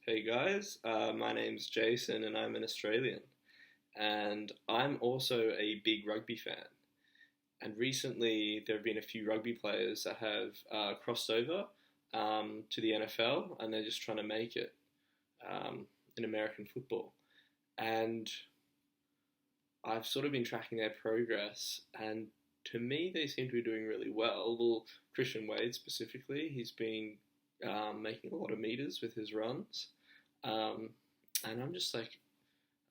Hey guys, my name's Jason and I'm an Australian. And I'm also a big rugby fan. And recently there have been a few rugby players that have crossed over to the NFL and they're just trying to make it in American football. And I've sort of been tracking their progress, and to me they seem to be doing really well. Well, Christian Wade specifically, he's been making a lot of meters with his runs. Um, and I'm just like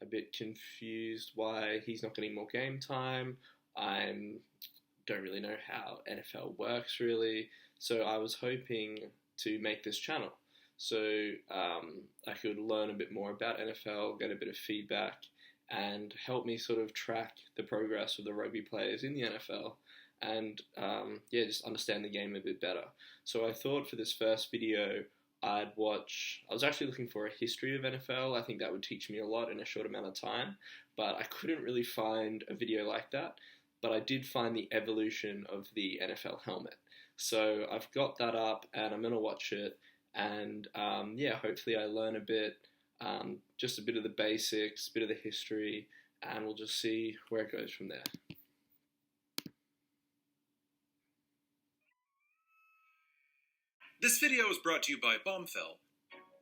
a bit confused why he's not getting more game time. I don't really know how NFL works really, so I was hoping to make this channel so I could learn a bit more about NFL, get a bit of feedback, and help me sort of track the progress of the rugby players in the NFL, and yeah, just understand the game a bit better. So I thought for this first video I'd watch. I was actually looking for a history of NFL. I think that would teach me a lot in a short amount of time, but I couldn't really find a video like that. But I did find the evolution of the NFL helmet. So I've got that up and I'm going to watch it. And yeah, hopefully I learn a bit, just a bit of the basics, a bit of the history, and we'll just see where it goes from there. This video is brought to you by Bombfell.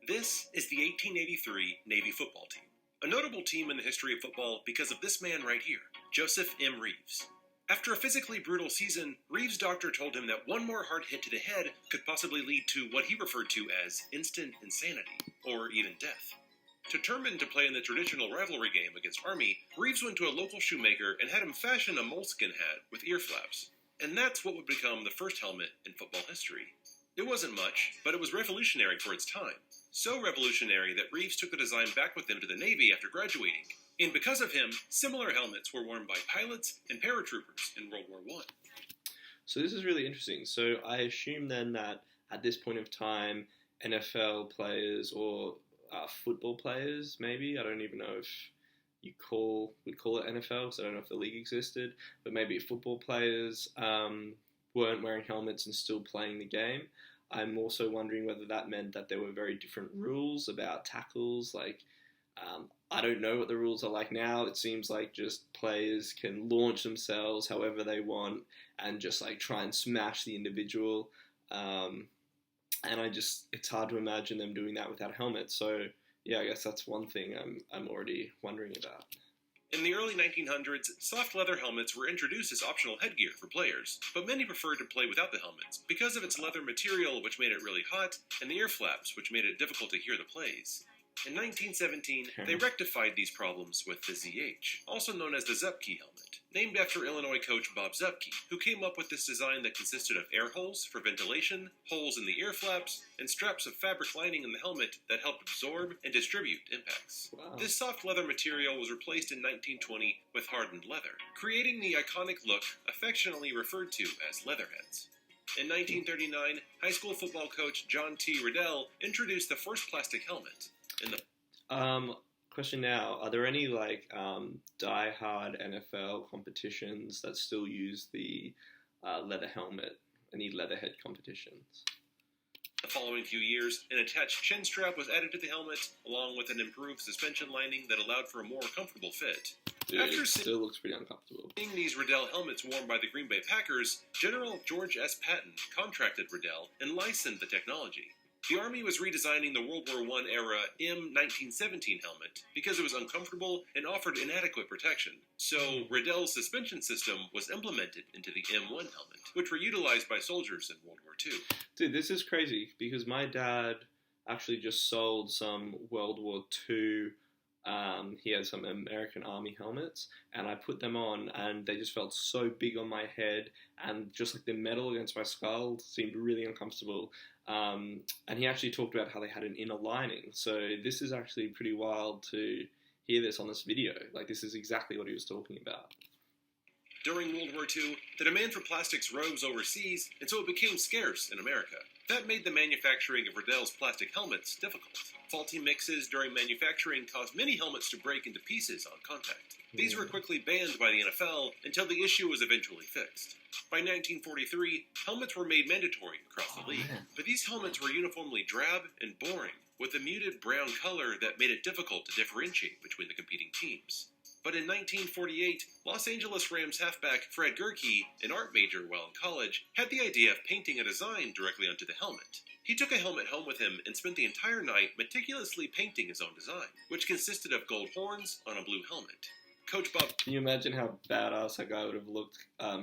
This is the 1883 Navy football team. A notable team in the history of football because of this man right here, Joseph M. Reeves. After a physically brutal season, Reeves' doctor told him that one more hard hit to the head could possibly lead to what he referred to as instant insanity, or even death. Determined to play in the traditional rivalry game against Army, Reeves went to a local shoemaker and had him fashion a moleskin hat with ear flaps. And that's what would become the first helmet in football history. It wasn't much, but it was revolutionary for its time. So revolutionary that Reeves took the design back with him to the Navy after graduating. And because of him, similar helmets were worn by pilots and paratroopers in World War I. So this is really interesting. So I assume then that at this point of time, NFL players or football players, maybe, I don't even know if would call it NFL because I don't know if the league existed, but maybe football players weren't wearing helmets and still playing the game. I'm also wondering whether that meant that there were very different rules about tackles. Like, I don't know what the rules are like now. It seems like just players can launch themselves however they want and just like try and smash the individual. And it's hard to imagine them doing that without a helmet. So yeah, I guess that's one thing I'm already wondering about. In the early 1900s, soft leather helmets were introduced as optional headgear for players, but many preferred to play without the helmets because of its leather material, which made it really hot, and the ear flaps, which made it difficult to hear the plays. In 1917, they rectified these problems with the ZH, also known as the Zupke helmet, named after Illinois coach Bob Zupke, who came up with this design that consisted of air holes for ventilation, holes in the ear flaps, and straps of fabric lining in the helmet that helped absorb and distribute impacts. Wow. This soft leather material was replaced in 1920 with hardened leather, creating the iconic look affectionately referred to as leatherheads. In 1939, high school football coach John T. Riddell introduced the first plastic helmet. Question now, are there any like die-hard NFL competitions that still use the leather helmet? Any leatherhead competitions? The following few years, an attached chin strap was added to the helmet, along with an improved suspension lining that allowed for a more comfortable fit. Dude, it still looks pretty uncomfortable. Seeing these Riddell helmets worn by the Green Bay Packers, General George S. Patton contracted Riddell and licensed the technology. The Army was redesigning the World War I era M1917 helmet because it was uncomfortable and offered inadequate protection. So Riddell's suspension system was implemented into the M1 helmet, which were utilized by soldiers in World War II. Dude, this is crazy because my dad actually just sold some World War II. He had some American Army helmets, and I put them on, and they just felt so big on my head, and just like the metal against my skull seemed really uncomfortable. And he actually talked about how they had an inner lining. So this is actually pretty wild to hear this on this video. Like, this is exactly what he was talking about. During World War II, the demand for plastics rose overseas, and so it became scarce in America. That made the manufacturing of Riddell's plastic helmets difficult. Faulty mixes during manufacturing caused many helmets to break into pieces on contact. These were quickly banned by the NFL until the issue was eventually fixed. By 1943, helmets were made mandatory across the league, but these helmets were uniformly drab and boring, with a muted brown color that made it difficult to differentiate between the competing teams. But in 1948, Los Angeles Rams halfback Fred Gerke, an art major while in college, had the idea of painting a design directly onto the helmet. He took a helmet home with him and spent the entire night meticulously painting his own design, which consisted of gold horns on a blue helmet. Coach Bob... Can you imagine how badass that guy would have looked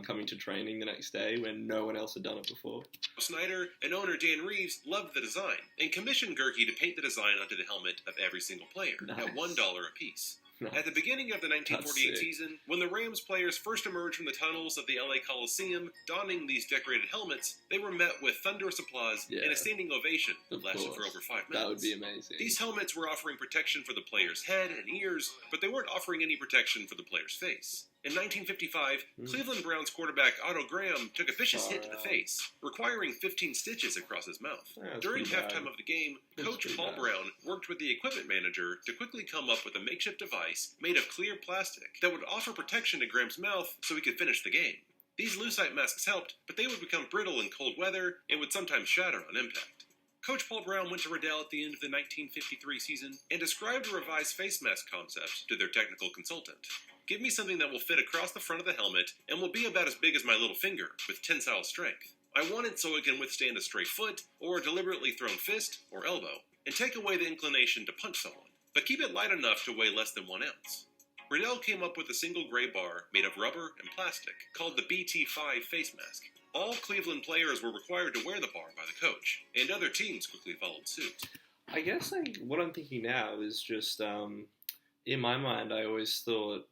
coming to training the next day when no one else had done it before? Snyder and owner Dan Reeves loved the design and commissioned Gerke to paint the design onto the helmet of every single player at $1 a piece. At the beginning of the 1948 season, when the Rams players first emerged from the tunnels of the LA Coliseum, donning these decorated helmets, they were met with thunderous applause and a standing ovation that lasted for over 5 minutes. That would be amazing. These helmets were offering protection for the player's head and ears, but they weren't offering any protection for the player's face. In 1955, Cleveland Browns quarterback Otto Graham took a vicious hit to the face, requiring 15 stitches across his mouth. During halftime of the game, Coach Paul Brown worked with the equipment manager to quickly come up with a makeshift device made of clear plastic that would offer protection to Graham's mouth so he could finish the game. These lucite masks helped, but they would become brittle in cold weather and would sometimes shatter on impact. Coach Paul Brown went to Riddell at the end of the 1953 season and described a revised face mask concept to their technical consultant. Give me something that will fit across the front of the helmet and will be about as big as my little finger, with tensile strength. I want it so it can withstand a stray foot, or a deliberately thrown fist or elbow, and take away the inclination to punch someone, but keep it light enough to weigh less than 1 ounce. Riddell came up with a single gray bar made of rubber and plastic, called the BT5 face mask. All Cleveland players were required to wear the bar by the coach, and other teams quickly followed suit. I guess what I'm thinking now is just, in my mind, I always thought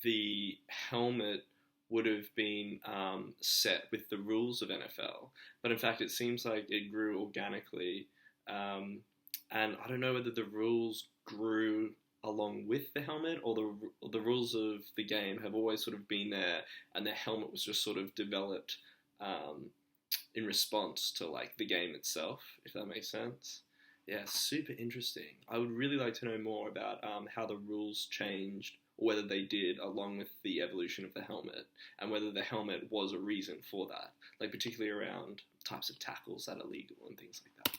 the helmet would have been set with the rules of NFL, but in fact it seems like it grew organically, and I don't know whether the rules grew along with the helmet or the rules of the game have always sort of been there, and the helmet was just sort of developed in response to like the game itself, if that makes sense. Yeah, super interesting. I would really like to know more about how the rules changed, or whether they did, along with the evolution of the helmet, and whether the helmet was a reason for that, like particularly around types of tackles that are legal and things like that.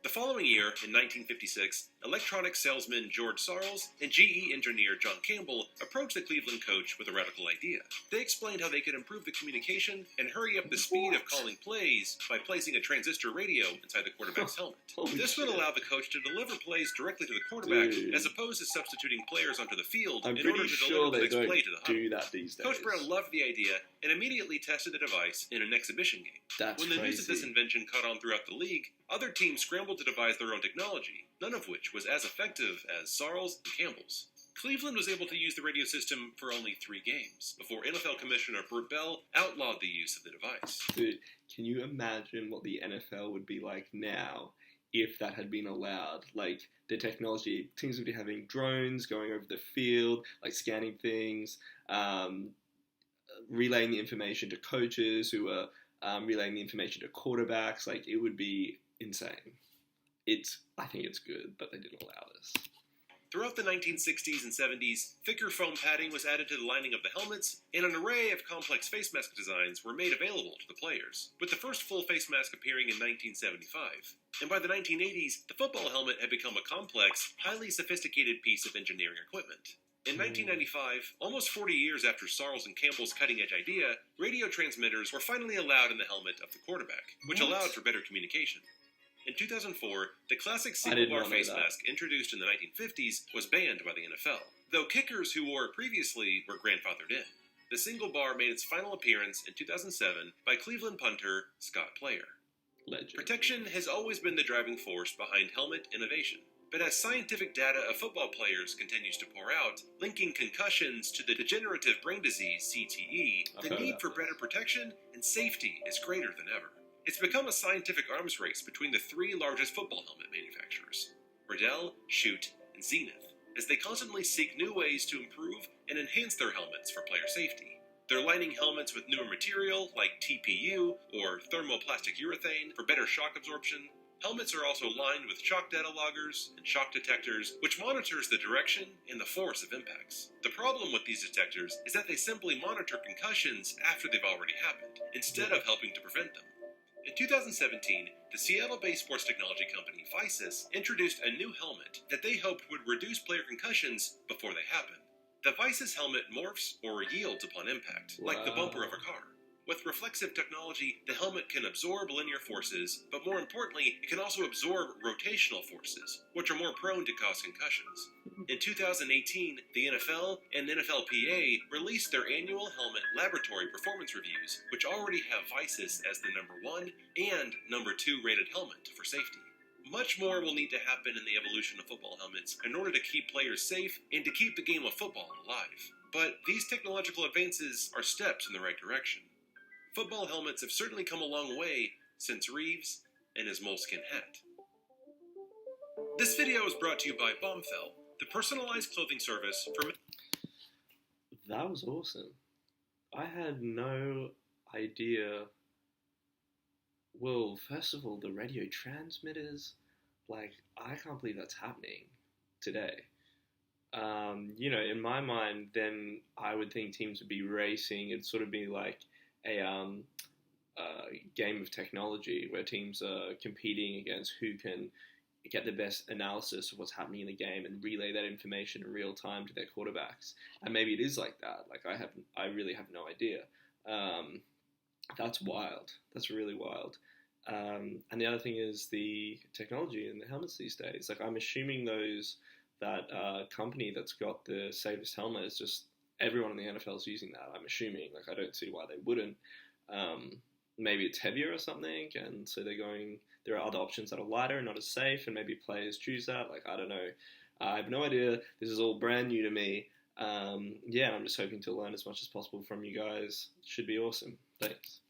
The following year, in 1956, electronics salesman George Sarles and GE engineer John Campbell approached the Cleveland coach with a radical idea. They explained how they could improve the communication and hurry up the speed of calling plays by placing a transistor radio inside the quarterback's helmet. This would allow the coach to deliver plays directly to the quarterback, as opposed to substituting players onto the field in order to deliver the next play to the huddle. Do that these days. Coach Brown loved the idea and immediately tested the device in an exhibition game. When the news of this invention caught on throughout the league, other teams scrambled to devise their own technology, none of which was as effective as Sarles and Campbell's. Cleveland was able to use the radio system for only 3 games, before NFL Commissioner Burt Bell outlawed the use of the device. Dude, can you imagine what the NFL would be like now if that had been allowed? Like, the technology, teams would be having drones going over the field, like scanning things, relaying the information to coaches who are relaying the information to quarterbacks. Like, it would be insane. I think it's good, but they didn't allow this. Throughout the 1960s and 70s, thicker foam padding was added to the lining of the helmets, and an array of complex face mask designs were made available to the players, with the first full face mask appearing in 1975. And by the 1980s, the football helmet had become a complex, highly sophisticated piece of engineering equipment. In 1995, almost 40 years after Sarles and Campbell's cutting-edge idea, radio transmitters were finally allowed in the helmet of the quarterback, which allowed for better communication. In 2004, the classic single-bar face mask introduced in the 1950s was banned by the NFL, though kickers who wore it previously were grandfathered in. The single bar made its final appearance in 2007 by Cleveland punter Scott Player. Legend. Protection has always been the driving force behind helmet innovation. But as scientific data of football players continues to pour out, linking concussions to the degenerative brain disease CTE, the need for better protection and safety is greater than ever. It's become a scientific arms race between the 3 largest football helmet manufacturers, Riddell, Schutt, and Zenith, as they constantly seek new ways to improve and enhance their helmets for player safety. They're lining helmets with newer material like TPU or thermoplastic urethane for better shock absorption. Helmets are also lined with shock data loggers and shock detectors, which monitors the direction and the force of impacts. The problem with these detectors is that they simply monitor concussions after they've already happened, instead of helping to prevent them. In 2017, the Seattle-based sports technology company Visus introduced a new helmet that they hoped would reduce player concussions before they happen. The Visus helmet morphs or yields upon impact, like the bumper of a car. With reflexive technology, the helmet can absorb linear forces, but more importantly, it can also absorb rotational forces, which are more prone to cause concussions. In 2018, the NFL and NFLPA released their annual helmet laboratory performance reviews, which already have Visus as the number 1 and number 2 rated helmet for safety. Much more will need to happen in the evolution of football helmets in order to keep players safe and to keep the game of football alive. But these technological advances are steps in the right direction. Football helmets have certainly come a long way since Reeves and his moleskin hat. This video is brought to you by Bombfell, the personalized clothing service for... That was awesome. I had no idea. Well, first of all, the radio transmitters, like, I can't believe that's happening today. In my mind, then I would think teams would be racing. It'd sort of be like a game of technology where teams are competing against who can get the best analysis of what's happening in the game and relay that information in real time to their quarterbacks. And maybe it is like that. Like, I really have no idea. That's wild. That's really wild. And the other thing is the technology in the helmets these days. Like, I'm assuming that company that's got the safest helmet is just everyone in the NFL is using that. I'm assuming. Like, I don't see why they wouldn't. Maybe it's heavier or something, and so there are other options that are lighter and not as safe, and maybe players choose that. Like, I don't know. I have no idea. This is all brand new to me. I'm just hoping to learn as much as possible from you guys. It should be awesome. Thanks.